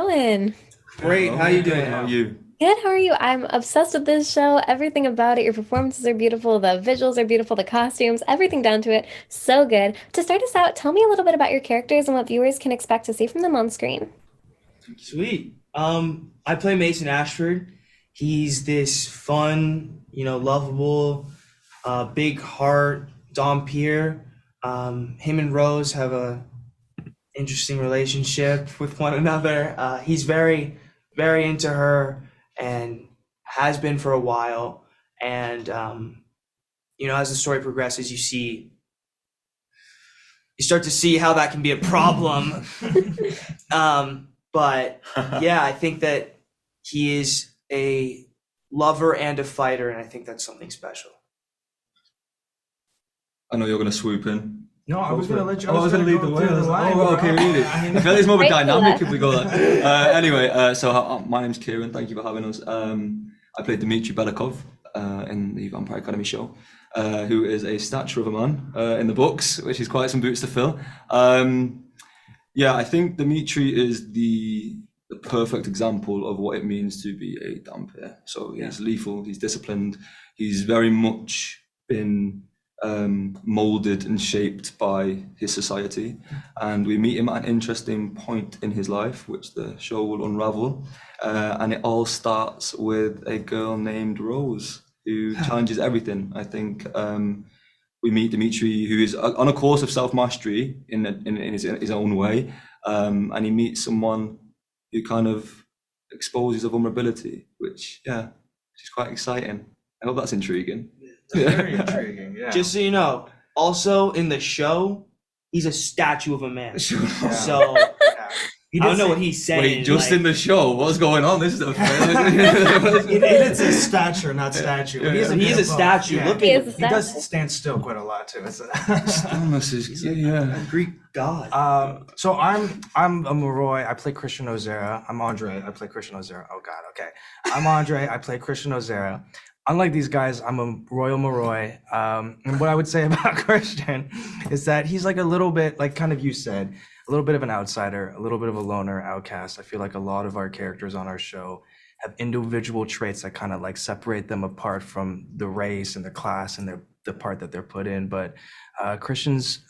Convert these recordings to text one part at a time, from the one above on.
going? Great. How you doing? How are you? Good, how are you? I'm obsessed with this show. Everything about it. Your performances are beautiful, the visuals are beautiful, the costumes, everything down to it. So good. To start us out, tell me a little bit about your characters and what viewers can expect to see from them on screen. Sweet. I play Mason Ashford. He's this fun, lovable, big heart Dom Pier. Him and Rose have a interesting relationship with one another. He's very, very into her and has been for a while. And as the story progresses, you start to see how that can be a problem. But yeah, I think that he is a lover and a fighter, and I think that's something special. I know you're going to swoop in. No, I was going to let you. I was going to lead the way. Oh, okay, really. I feel like it's more of a dynamic if we go there. Anyway, so my name's Kieran. Thank you for having us. I played Dimitri Balakov in the Vampire Academy show, who is a statue of a man in the books, which is quite some boots to fill. Yeah, I think Dimitri is the perfect example of what it means to be a Dhampir. So he's lethal, he's disciplined, he's very much been molded and shaped by his society. And we meet him at an interesting point in his life, which the show will unravel. And it all starts with a girl named Rose, who challenges everything. I think we meet Dimitri, who is on a course of self-mastery in his own way, and he meets someone who kind of exposes a vulnerability, which is quite exciting. I hope that's intriguing. That's very intriguing, yeah. Just so you know, also in the show, he's a statue of a man. Sure. Yeah. So I don't know what he's saying. Wait, just in the show? What's going on? This is a It's a stature, not statue. Yeah, he is a statue. Yeah. Look He at is him. a He does stand still quite a lot too. Stillness is He's a Greek god. So I'm a Moroi. I play Christian Ozera. I'm Andre. I play Christian Ozera. Oh God. Okay. I'm Andre. I play Christian Ozera. Unlike these guys, I'm a royal Moroi. And what I would say about Christian is that he's like a little bit, like kind of you said, a little bit of an outsider, a little bit of a loner outcast. I feel like a lot of our characters on our show have individual traits that kind of like separate them apart from the race and the class and the part that they're put in. But Christian's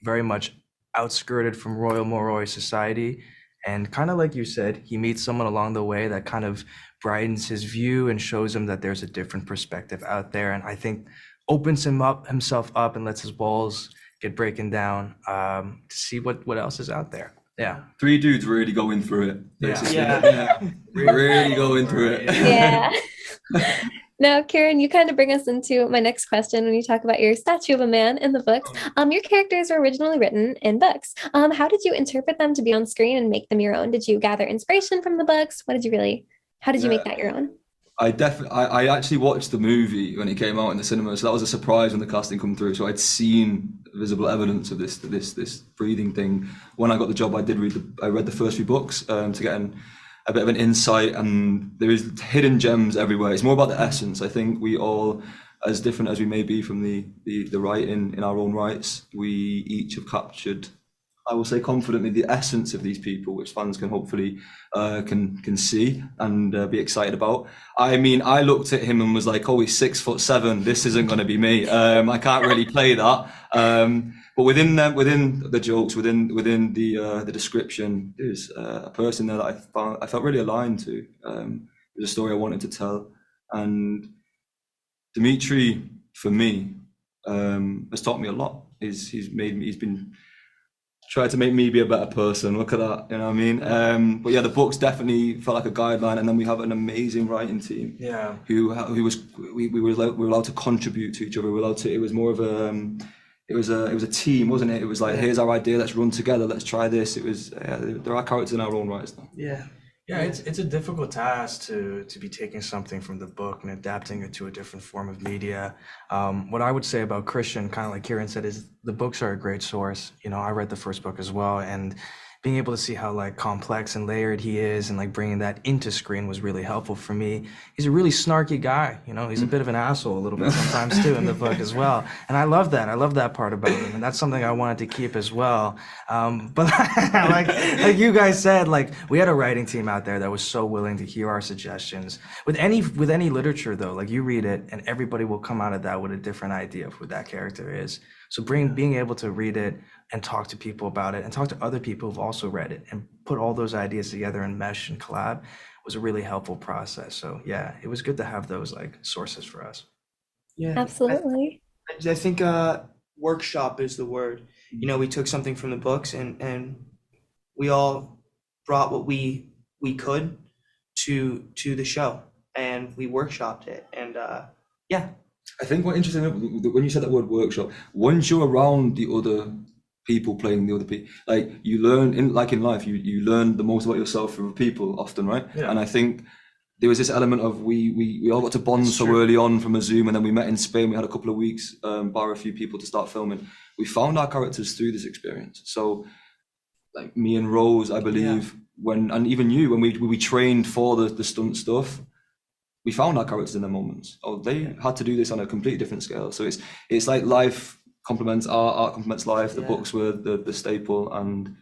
very much outskirted from royal Moroi society. And kind of like you said, he meets someone along the way that kind of brightens his view and shows him that there's a different perspective out there. And I think opens himself up and lets his balls get breaking down to see what else is out there. Yeah. Three dudes really going through it. Basically. Yeah. Really going through it. Yeah. Now, Kieran, you kind of bring us into my next question when you talk about your statue of a man in the books. Your characters were originally written in books. How did you interpret them to be on screen and make them your own? Did you gather inspiration from the books? How did you make that your own? I actually watched the movie when it came out in the cinema, so that was a surprise when the casting come through. So I'd seen visible evidence of this breathing thing. When I got the job, I read the first few books to get a bit of an insight, and there is hidden gems everywhere. It's more about the essence. I think we all, as different as we may be from the writing in our own rights, we each have captured, I will say confidently, the essence of these people, which fans can hopefully can see and be excited about. I mean, I looked at him and was like, oh, he's 6'7". This isn't going to be me. I can't really play that. But within the jokes, within the description, there's a person there that I felt really aligned to. There's a story I wanted to tell, and Dimitri, for me, has taught me a lot. He's been tried to make me be a better person. Look at that, you know what I mean? But yeah, the books definitely felt like a guideline, and then we have an amazing writing team. Yeah. We were allowed to contribute to each other. It was more of it was a team, wasn't it? It was like, here's our idea, let's run together, let's try this. It was there are characters in our own rights though. Yeah, it's a difficult task to be taking something from the book and adapting it to a different form of media. What I would say about Christian, kind of like Kieran said, is the books are a great source. You know, I read the first book as well, and being able to see how like complex and layered he is, and like bringing that into screen was really helpful for me. He's a really snarky guy, you know, he's a bit of an asshole a little bit sometimes too in the book as well. And I love that part about him, and that's something I wanted to keep as well. But like you guys said, like we had a writing team out there that was so willing to hear our suggestions. With any literature though, like you read it and everybody will come out of that with a different idea of who that character is. So being able to read it and talk to people about it and talk to other people who've also read it and put all those ideas together and mesh and collab was a really helpful process. So yeah, it was good to have those like sources for us. Yeah, Absolutely. I think workshop is the word. You know, we took something from the books and we all brought what we could to the show, and we workshopped it. And yeah. I think what interesting when you said that word workshop, once you're around the other people playing the other people, like you learn in life, you learn the most about yourself from people often, right? Yeah. And I think there was this element of we all got to bond so early on from a Zoom, and then we met in Spain. We had a couple of weeks, bar a few people to start filming. We found our characters through this experience. So like me and Rose, I believe, and even you, when we trained for the stunt stuff, we found our characters in their moments. Oh, they had to do this on a completely different scale. So it's like life complements art complements life. The books were the staple, and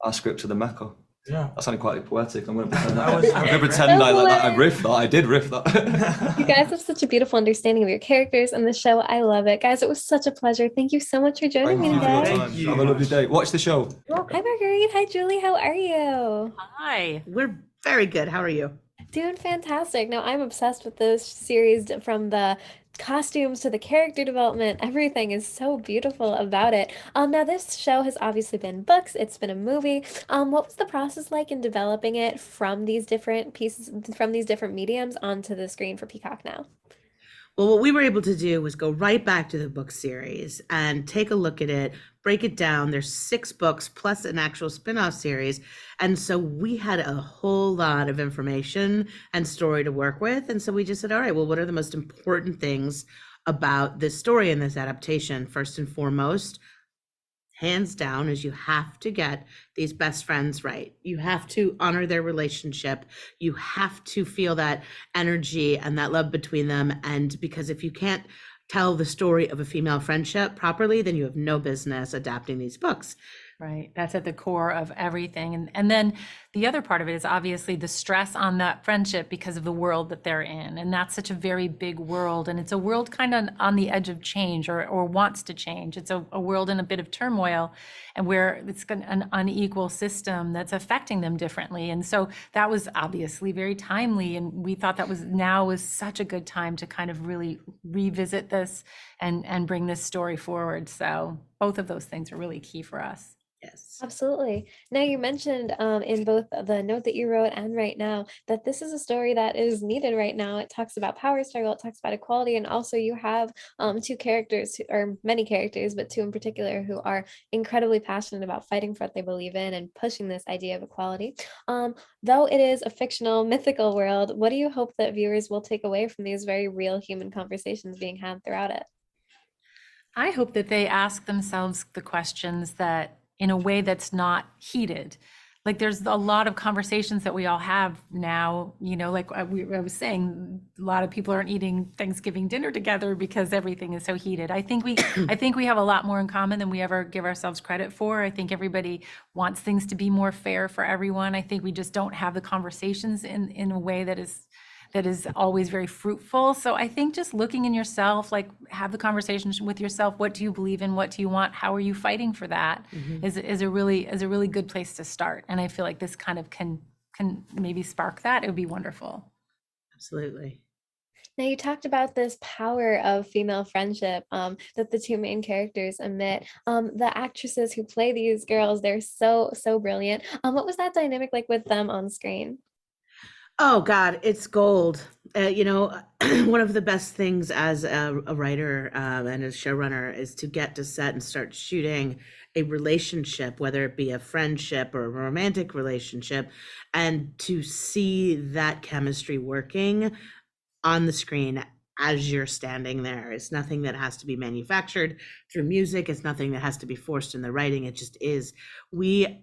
our scripts are the mecca. Yeah, that sounded quite poetic. I'm going to pretend I'm gonna pretend I riffed that. I did riff that. You guys have such a beautiful understanding of your characters and the show. I love it. Guys, it was such a pleasure. Thank you so much for joining me today. Have a lovely day. Watch the show. Hi, Marguerite. Hi, Julie. How are you? Hi, we're very good. How are you? Doing fantastic. Now, I'm obsessed with this series, from the costumes to the character development. Everything is so beautiful about it. Now this show has obviously been books, it's been a movie. What was the process like in developing it from these different pieces, from these different mediums onto the screen for Peacock now? Well, what we were able to do was go right back to the book series and take a look at it, break it down. There's 6 books plus an actual spin-off series. And so we had a whole lot of information and story to work with. And so we just said, all right, well, what are the most important things about this story and this adaptation? First and foremost, hands down, is you have to get these best friends right. You have to honor their relationship. You have to feel that energy and that love between them. And because if you can't tell the story of a female friendship properly, then you have no business adapting these books. Right. That's at the core of everything. And then the other part of it is obviously the stress on that friendship because of the world that they're in. And that's such a very big world. And it's a world kind of on the edge of change or wants to change. It's a world in a bit of turmoil, and where it's an unequal system that's affecting them differently. And so that was obviously very timely. And we thought that was such a good time to kind of really revisit this and bring this story forward. So both of those things are really key for us. Yes. Absolutely. Now, you mentioned in both the note that you wrote and right now that this is a story that is needed right now. It talks about power struggle, it talks about equality, and also you have 2 characters, or many characters, but 2 in particular, who are incredibly passionate about fighting for what they believe in and pushing this idea of equality. Though it is a fictional, mythical world, what do you hope that viewers will take away from these very real human conversations being had throughout it? I hope that they ask themselves the questions that in a way that's not heated. Like there's a lot of conversations that we all have now, like I was saying, a lot of people aren't eating Thanksgiving dinner together because everything is so heated. I think we have a lot more in common than we ever give ourselves credit for. I think everybody wants things to be more fair for everyone. I think we just don't have the conversations in a way that is always very fruitful. So I think just looking in yourself, like have the conversation with yourself. What do you believe in? What do you want? How are you fighting for that? Is a really good place to start. And I feel like this kind of can maybe spark that. It would be wonderful. Absolutely. Now, you talked about this power of female friendship that the 2 main characters emit. The actresses who play these girls, they're so brilliant. What was that dynamic like with them on screen? Oh God, it's gold. One of the best things as a writer and a showrunner is to get to set and start shooting a relationship, whether it be a friendship or a romantic relationship, and to see that chemistry working on the screen as you're standing there. It's nothing that has to be manufactured through music. It's nothing that has to be forced in the writing. It just is. We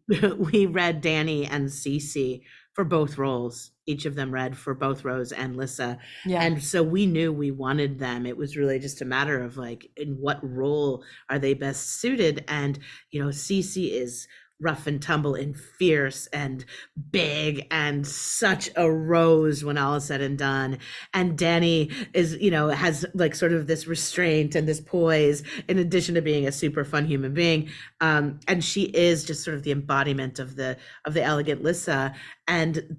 we read Danny and Cece for both roles. Each of them read for both Rose and Lissa. Yeah. And so we knew we wanted them. It was really just a matter of like, in what role are they best suited? And, Cece is rough and tumble and fierce and big and such a Rose when all is said and done. And Danny is, has like sort of this restraint and this poise in addition to being a super fun human being. And she is just sort of the embodiment of the elegant Lissa. And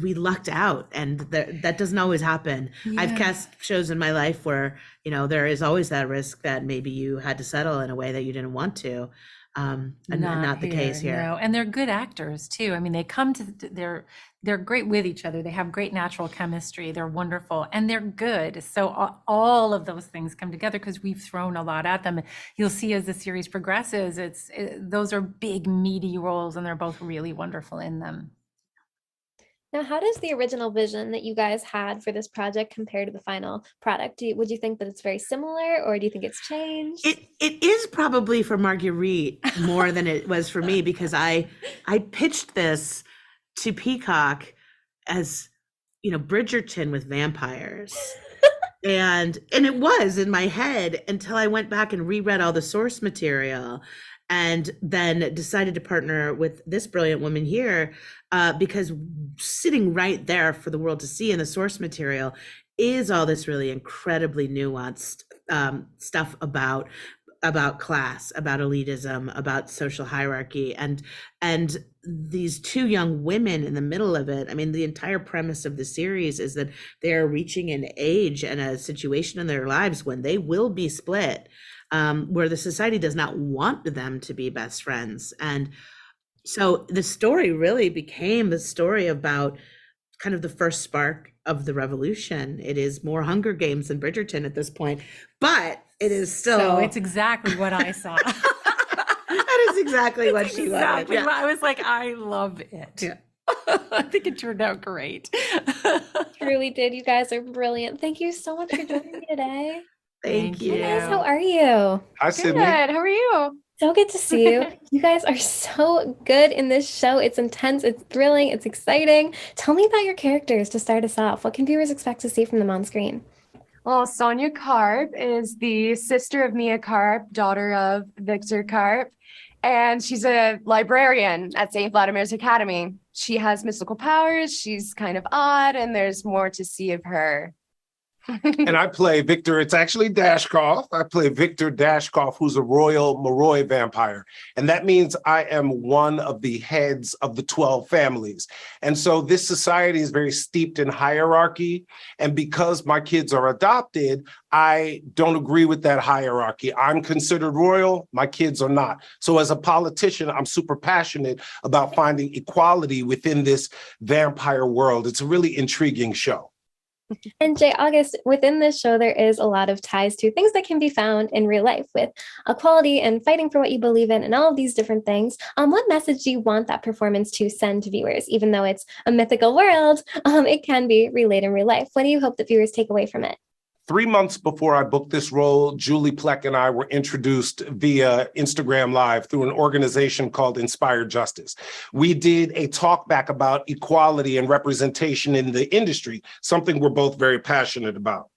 we lucked out, and that doesn't always happen. Yeah. I've cast shows in my life where, there is always that risk that maybe you had to settle in a way that you didn't want to. And not the case here. No. And they're good actors too. I mean, they come to they're great with each other. They have great natural chemistry. They're wonderful and they're good. So all of those things come together because we've thrown a lot at them. You'll see as the series progresses, those are big meaty roles, and they're both really wonderful in them. Now, how does the original vision that you guys had for this project compare to the final product? Would you think that it's very similar, or do you think it's changed? It is probably for Marguerite more than it was for me, because I pitched this to Peacock as, Bridgerton with vampires. and it was in my head until I went back and reread all the source material, and then decided to partner with this brilliant woman here, because sitting right there for the world to see in the source material is all this really incredibly nuanced stuff about class, about elitism, about social hierarchy, and these two young women in the middle of it. I mean, the entire premise of the series is that they are reaching an age and a situation in their lives when they will be split, where the society does not want them to be best friends. And so the story really became the story about kind of the first spark of the revolution. It is more Hunger Games than Bridgerton at this point, but it is still. So it's exactly what I saw. That is exactly what she wanted. Yeah. I was like, I love it. Yeah. I think it turned out great. Truly did. You guys are brilliant. Thank you so much for joining me today. Thank you. Hey guys, how are you? Hi, Sydney. Good. How are you? So good to see you. You guys are so good in this show. It's intense, it's thrilling, it's exciting. Tell me about your characters to start us off. What can viewers expect to see from them on screen? Well, Sonia Carp is the sister of Mia Carp, daughter of Victor Carp, and she's a librarian at St. Vladimir's Academy. She has mystical powers. She's kind of odd, and there's more to see of her. And I play Victor. It's actually Dashkoff. I play Victor Dashkoff, who's a royal Moroi vampire. And that means I am one of the heads of the 12 families. And so this society is very steeped in hierarchy. And because my kids are adopted, I don't agree with that hierarchy. I'm considered royal. My kids are not. So as a politician, I'm super passionate about finding equality within this vampire world. It's a really intriguing show. And Jay August, within this show, there is a lot of ties to things that can be found in real life with equality and fighting for what you believe in and all of these different things. What message do you want that performance to send to viewers? Even though it's a mythical world, it can be relayed in real life. What do you hope that viewers take away from it? 3 months before I booked this role, Julie Plec and I were introduced via Instagram Live through an organization called Inspired Justice. We did a talk back about equality and representation in the industry, something we're both very passionate about.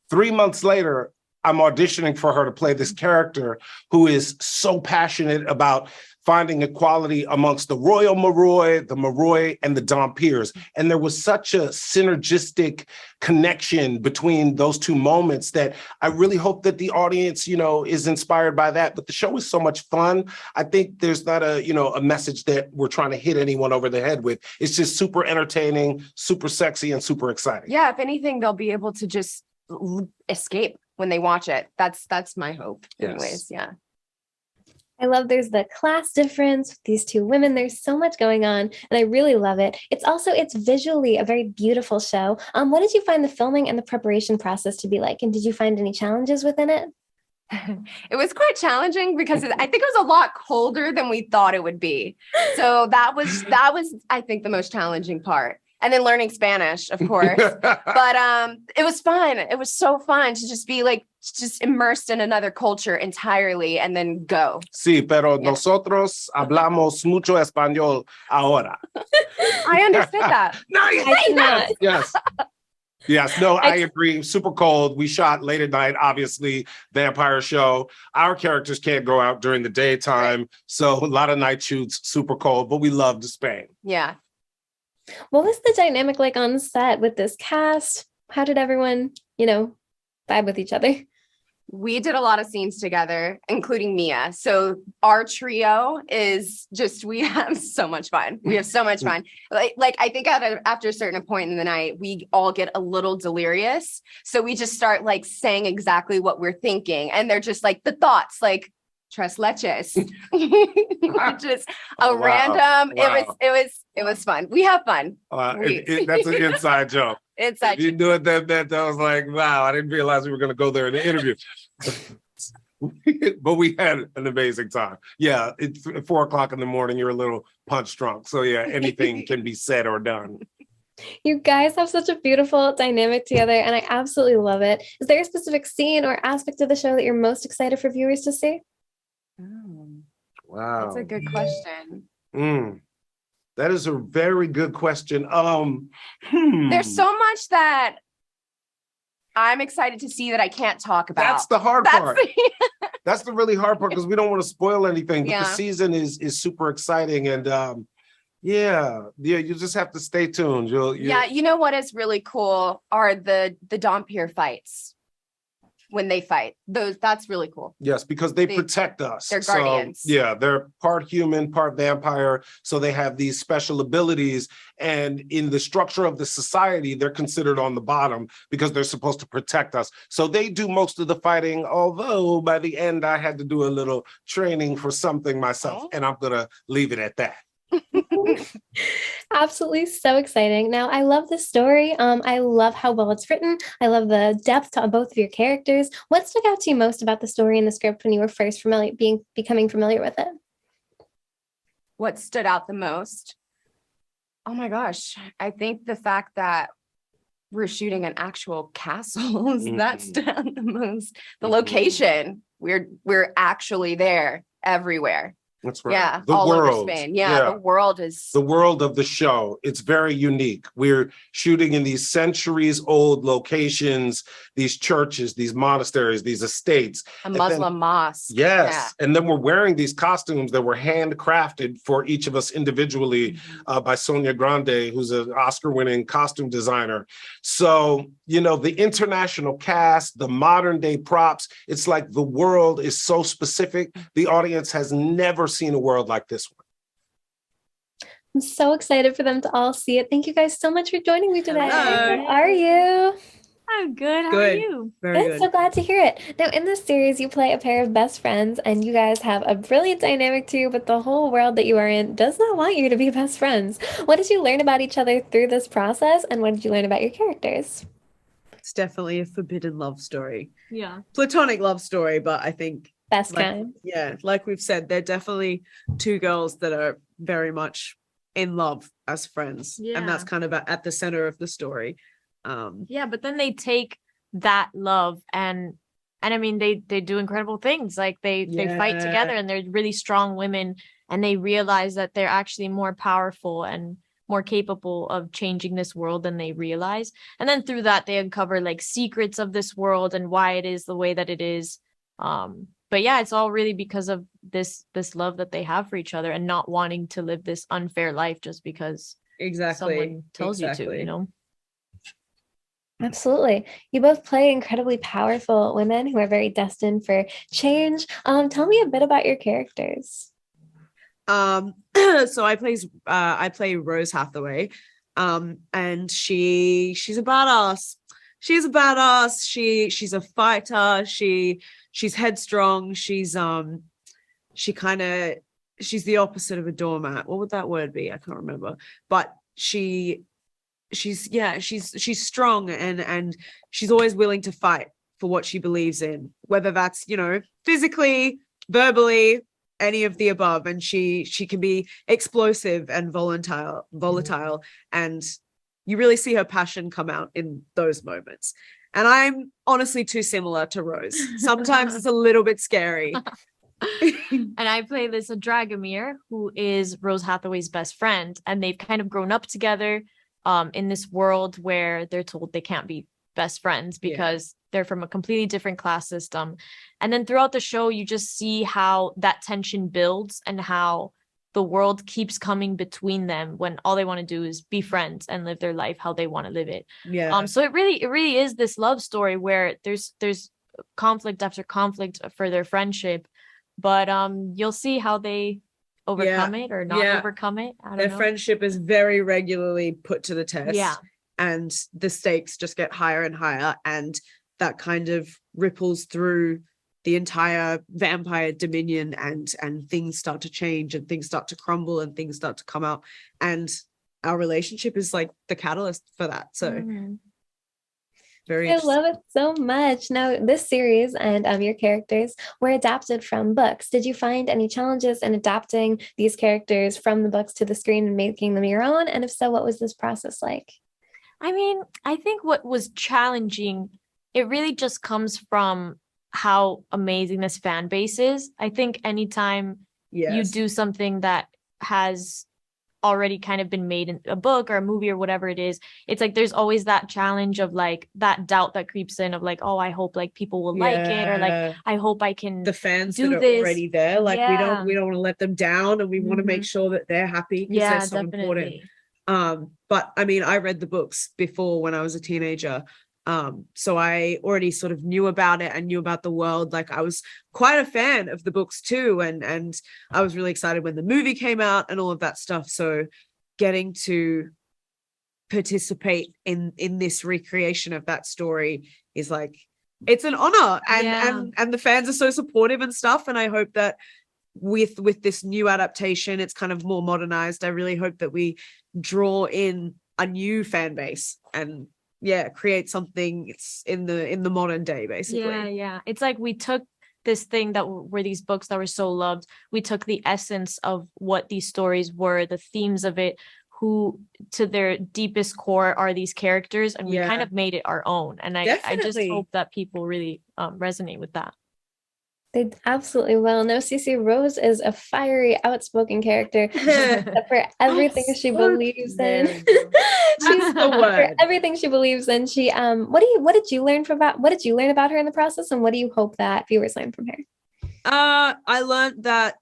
3 months later, I'm auditioning for her to play this character who is so passionate about finding equality amongst the Royal Moroi, the Moroi, and the Dampiers. And there was such a synergistic connection between those two moments that I really hope that the audience, is inspired by that. But the show is so much fun. I think there's not a message that we're trying to hit anyone over the head with. It's just super entertaining, super sexy, and super exciting. Yeah, if anything, they'll be able to just escape when they watch it. That's my hope. Anyways, yeah. I love there's the class difference with these two women. There's so much going on, and I really love it. It's visually a very beautiful show. What did you find the filming and the preparation process to be like? And did you find any challenges within it? It was quite challenging because I think it was a lot colder than we thought it would be. So that was I think the most challenging part. and then learning Spanish, of course. But it was fun. It was so fun to just be like just immersed in another culture entirely and then go. Sí, pero nosotros hablamos mucho español ahora. I understood that. No, I did not. yes. Yes, no, I agree. Super cold. We shot late at night, obviously, vampire show. Our characters can't go out during the daytime. So a lot of night shoots, super cold, but we loved Spain. Yeah. What was the dynamic like on set with this cast? How did everyone, vibe with each other? We did a lot of scenes together, including Mia. So our trio is just, we have so much fun. We have so much fun. Like I think after a certain point in the night, we all get a little delirious. So we just start like saying exactly what we're thinking. And they're just like the thoughts, like tres leches. Just a random, wow. It was fun. We have fun. That's an inside joke. Inside You knew it that I was like, wow, I didn't realize we were going to go there in the interview. But we had an amazing time. Yeah, it's 4 o'clock in the morning. You're a little punch drunk. So yeah, anything can be said or done. You guys have such a beautiful dynamic together, and I absolutely love it. Is there a specific scene or aspect of the show that you're most excited for viewers to see? Wow. That's a good question. That is a very good question. There's so much that I'm excited to see that I can't talk about. That's the hard part. That's the really hard part because we don't want to spoil anything. But the season is super exciting, and you just have to stay tuned. Yeah, you know what is really cool are the Dompier fights. When they fight, that's really cool. Yes, because they protect us. They're guardians. So, yeah, they're part human, part vampire. So they have these special abilities. And in the structure of the society, they're considered on the bottom because they're supposed to protect us. So they do most of the fighting, although by the end, I had to do a little training for something myself. And I'm going to leave it at that. Absolutely so exciting. Now, I love this story. I love how well it's written. I love the depth to both of your characters. What stuck out to you most about the story and the script when you were first becoming familiar with it? What stood out the most? Oh my gosh. I think the fact that we're shooting an actual castle, that stood out the most. The location, we're actually there everywhere. That's right. Yeah, the all world. over Spain. Yeah, the world is... The world of the show. It's very unique. We're shooting in these centuries-old locations, these churches, these monasteries, these estates. A Muslim mosque. Yes. Yeah. And then we're wearing these costumes that were handcrafted for each of us individually by Sonia Carp, who's an Oscar-winning costume designer. So, the international cast, the modern-day props, it's like the world is so specific. The audience has never seen a world like this one. I'm so excited for them to all see it. Thank you guys so much for joining me today. Hello. How are you? I'm good. How are you? Very Good. So glad to hear it. Now, in this series, you play a pair of best friends, and you guys have a brilliant dynamic too, but the whole world that you are in does not want you to be best friends. What did you learn about each other through this process, and what did you learn about your characters? It's definitely a forbidden love story. Yeah. Platonic love story, but I think Best kind. Yeah, like we've said, they're definitely two girls that are very much in love as friends. Yeah. And that's kind of at the center of the story. Yeah, but then they take that love and I mean they do incredible things. Like they fight together and they're really strong women, and they realize that they're actually more powerful and more capable of changing this world than they realize. And then through that they uncover like secrets of this world and why it is the way that it is. But yeah, it's all really because of this love that they have for each other and not wanting to live this unfair life just because someone tells you to, Absolutely. You both play incredibly powerful women who are very destined for change. Tell me a bit about your characters. So I play Rose Hathaway. And she's a badass. She's a badass. She's a fighter. She's headstrong. She's the opposite of a doormat. What would that word be? I can't remember. But she's strong and she's always willing to fight for what she believes in, whether that's, physically, verbally, any of the above. And she can be explosive and volatile. And you really see her passion come out in those moments. And I'm honestly too similar to Rose. Sometimes it's a little bit scary. And I play Lissa Dragomir, who is Rose Hathaway's best friend, and they've kind of grown up together in this world where they're told they can't be best friends because they're from a completely different class system. And then throughout the show, you just see how that tension builds and how the world keeps coming between them when all they want to do is be friends and live their life how they want to live it. So it really is this love story where there's conflict after conflict for their friendship, but you'll see how they overcome it or not overcome it. I don't know. Their friendship is very regularly put to the test. And the stakes just get higher and higher, and that kind of ripples through the entire vampire dominion, and things start to change and things start to crumble and things start to come out, and our relationship is like the catalyst for that. So very I love it so much. Now, this series and your characters were adapted from books. Did you find any challenges in adapting these characters from the books to the screen and making them your own? And if so, what was this process like? I mean, I think what was challenging, it really just comes from how amazing this fan base is. I think anytime you do something that has already kind of been made in a book or a movie or whatever it is, it's like there's always that challenge of like that doubt that creeps in of like, oh, I hope like people will like it, or like I hope I can the fans do that are this. already there, like we don't want to let them down, and we want to make sure that they're happy because they're so important. But I mean, I read the books before when I was a teenager, so I already sort of knew about it and knew about the world. Like I was quite a fan of the books too, and I was really excited when the movie came out and all of that stuff. So getting to participate in this recreation of that story is like, it's an honor, and the fans are so supportive and stuff. And I hope that with this new adaptation, it's kind of more modernized. I really hope that we draw in a new fan base and create something in the modern day, basically. It's like we took this thing that were these books that were so loved, we took the essence of what these stories were, the themes of it, who to their deepest core are these characters, and we kind of made it our own. And I just hope that people really resonate with that. They absolutely will. No, Cece, Rose is a fiery, outspoken character for everything she believes in. She's the word. For everything she believes in. She what did you learn about her in the process, and what do you hope that viewers learn from her? I learned that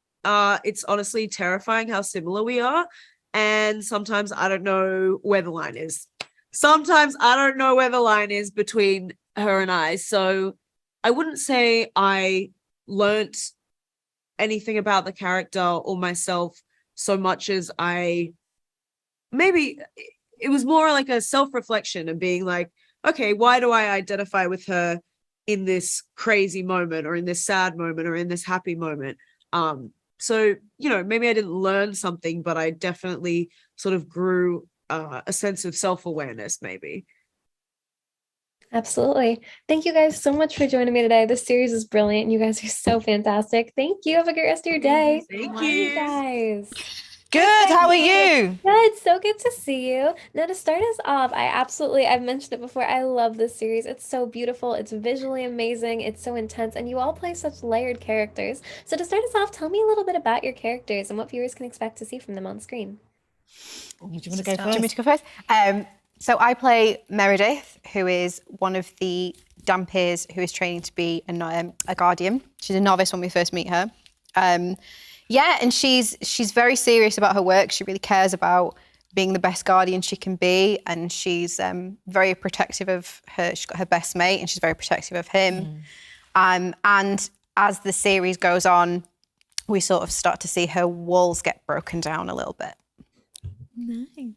it's honestly terrifying how similar we are, and sometimes I don't know where the line is. Sometimes I don't know where the line is between her and I. So I wouldn't say I learnt anything about the character or myself so much as maybe it was more like a self-reflection and being like, okay, why do I identify with her in this crazy moment or in this sad moment or in this happy moment? So, maybe I didn't learn something, but I definitely sort of grew a sense of self-awareness, maybe. Absolutely. Thank you guys so much for joining me today. This series is brilliant. You guys are so fantastic. Thank you. Have a great rest of your day. Thank you guys. Good. How are you? Good. So good to see you. Now, to start us off, I've mentioned it before. I love this series. It's so beautiful. It's visually amazing. It's so intense. And you all play such layered characters. So to start us off, tell me a little bit about your characters and what viewers can expect to see from them on screen. Do you want to go first? Do you want me to go first? So I play Meredith, who is one of the Dampiers who is training to be a guardian. She's a novice when we first meet her. And she's very serious about her work. She really cares about being the best guardian she can be, and she's very protective of her. She's got her best mate, and she's very protective of him. And as the series goes on, we sort of start to see her walls get broken down a little bit. Nice.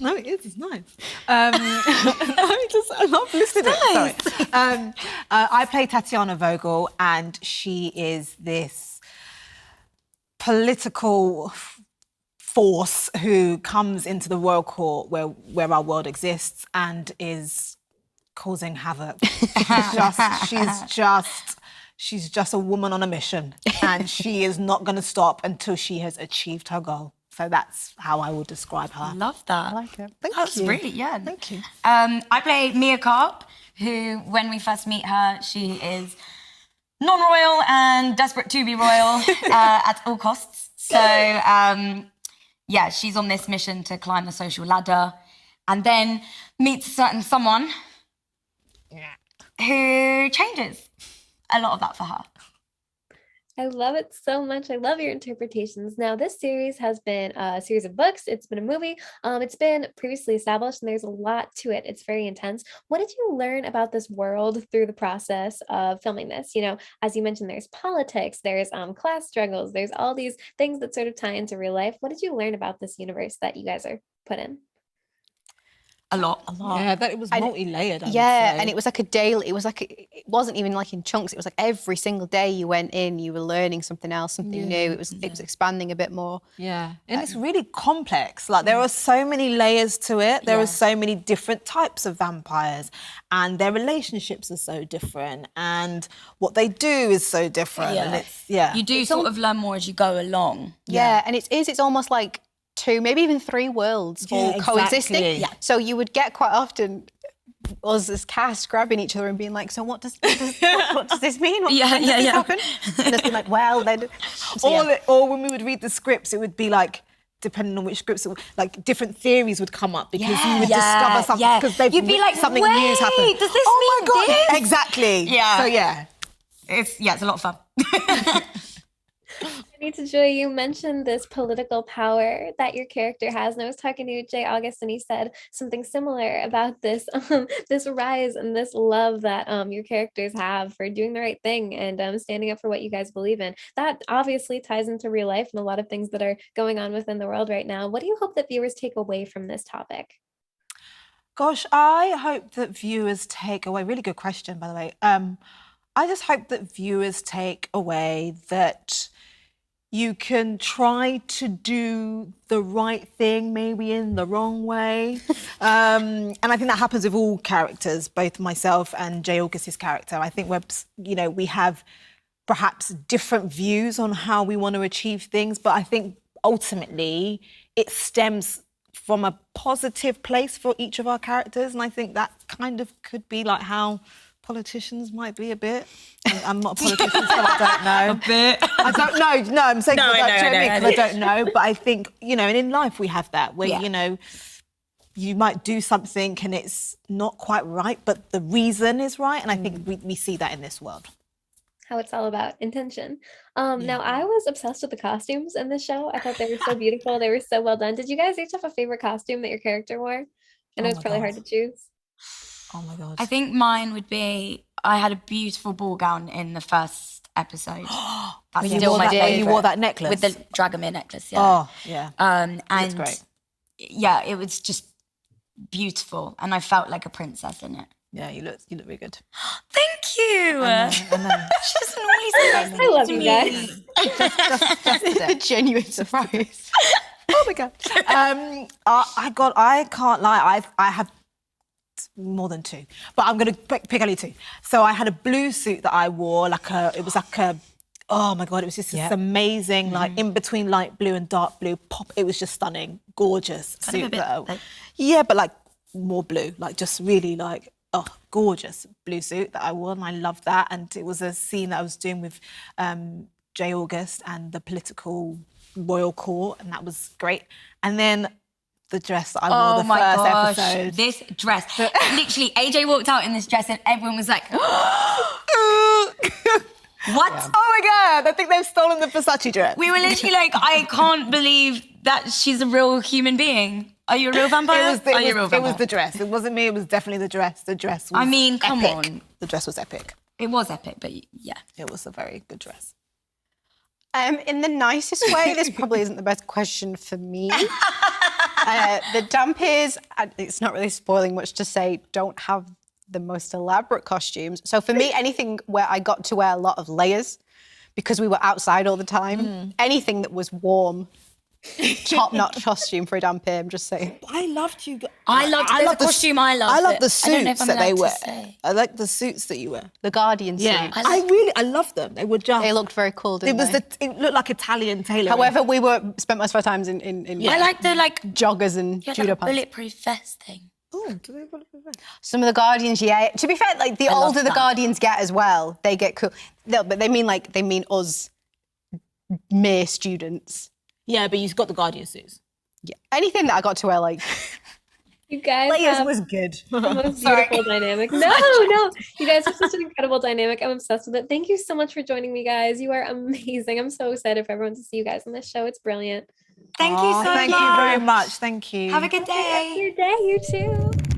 No, it is. It's nice. I'm not listening. Nice. Sorry. I play Tatiana Vogel, and she is this political force who comes into the royal court where our world exists and is causing havoc. She's just a woman on a mission, and she is not going to stop until she has achieved her goal. So that's how I would describe her. Love that. I like it. Thank That's you. really, yeah. Thank you. I play Mia Carp, who, when we first meet her, she is non-royal and desperate to be royal at all costs. So, yeah, she's on this mission to climb the social ladder and then meets a certain someone who changes a lot of that for her. I love it so much. I love your interpretations. Now, this series has been a series of books. It's been a movie. It's been previously established, and there's a lot to it. It's very intense. What did you learn about this world through the process of filming this? You know, as you mentioned, there's politics, there's class struggles, there's all these things that sort of tie into real life. What did you learn about this universe that you guys are put in? A lot. Yeah, that it was multi-layered. Yeah, and it was like a daily, it wasn't even like in chunks, it was like every single day you went in, you were learning something else, something new. It was expanding a bit more. Yeah, and it's really complex. Like there are so many layers to it. There are so many different types of vampires and their relationships are so different and what they do is so different. Yeah. And it's, You do sort of learn more as you go along. Yeah, and it's almost like 2, maybe even 3 worlds all coexisting. Exactly. Yeah. So you would get quite often us as cast grabbing each other and being like, so what does this mean? What when does this happen? And just being like, well, then... So, or when we would read the scripts, it would be like, depending on which scripts, like different theories would come up because you would discover something because you'd be like, something wait, new's happened. Does this mean this? Exactly. Yeah. So yeah. It's a lot of fun. Anita Joy, you mentioned this political power that your character has, and I was talking to Jay August, and he said something similar about this this rise and this love that your characters have for doing the right thing and standing up for what you guys believe in. That obviously ties into real life and a lot of things that are going on within the world right now. What do you hope that viewers take away from this topic? Gosh, I hope that viewers take away, really good question, by the way. I just hope that viewers take away that you can try to do the right thing, maybe in the wrong way. And I think that happens with all characters, both myself and Jay August's character. I think we have perhaps different views on how we want to achieve things, but I think ultimately it stems from a positive place for each of our characters. And I think that kind of could be like how politicians might be a bit. I'm not a politician, so I don't know. A bit. I don't know. No, I'm saying No, I don't know. But I think, and in life we have that where, you might do something and it's not quite right, but the reason is right. And I think we see that in this world. How it's all about intention. Now, I was obsessed with the costumes in this show. I thought they were so beautiful. They were so well done. Did you guys each have a favorite costume that your character wore? I know it's probably hard to choose. Oh my God. I think mine would be, I had a beautiful ball gown in the first episode. That's still my favourite. You wore that necklace? With the Dragomir necklace, yeah. Oh, yeah. And that's great. Yeah, it was just beautiful. And I felt like a princess in it. Yeah, you look really good. Thank you. I know. She doesn't always say that I love to you me. guys. It's a genuine surprise. Oh my God. I can't lie. I have more than 2, but I'm going to pick only 2. So I had a blue suit that I wore, oh my God, it was just this amazing, like in between light blue and dark blue pop. It was just stunning, gorgeous suit. But like more blue, like just really like, gorgeous blue suit that I wore, and I loved that. And it was a scene that I was doing with Jay August and the political royal court, and that was great. And then the dress that I wore the first episode. This dress. Literally, AJ walked out in this dress and everyone was like, what? Oh my God, I think they've stolen the Versace dress. We were literally like, I can't believe that she's a real human being. Are you a real vampire? It was the dress. It wasn't me, it was definitely the dress. The dress was come epic. on. The dress was epic. It was epic, but yeah. It was a very good dress. In the nicest way, this probably isn't the best question for me. The Dampiers, it's not really spoiling much to say, don't have the most elaborate costumes. So for me, anything where I got to wear a lot of layers, because we were outside all the time, anything that was warm top-notch costume for a Dhampir, I'm just saying. I loved you. I love the costume. I love the I don't know if suits I'm that they allowed to wear. say. I like the suits that you wear. The Guardian Yeah, suits. I love them. They were just. They looked very cool, didn't they? It looked like Italian tailoring. However, we spent most of our times in I like the joggers and yeah, judo like pants. bulletproof vest thing. Oh, do they want to Some of the Guardians, yeah. To be fair, like the love older the that. Guardians get as well, they get cool. No, but they mean us mere students. Yeah, but you've got the Guardian suits. Yeah. Anything that I got to wear, like. You guys Players have was good. the most beautiful dynamic. No. You guys have such an incredible dynamic. I'm obsessed with it. Thank you so much for joining me, guys. You are amazing. I'm so excited for everyone to see you guys on this show. It's brilliant. Thank you so much. Thank you very much. Thank you. Have a good day. Have a good day. You too.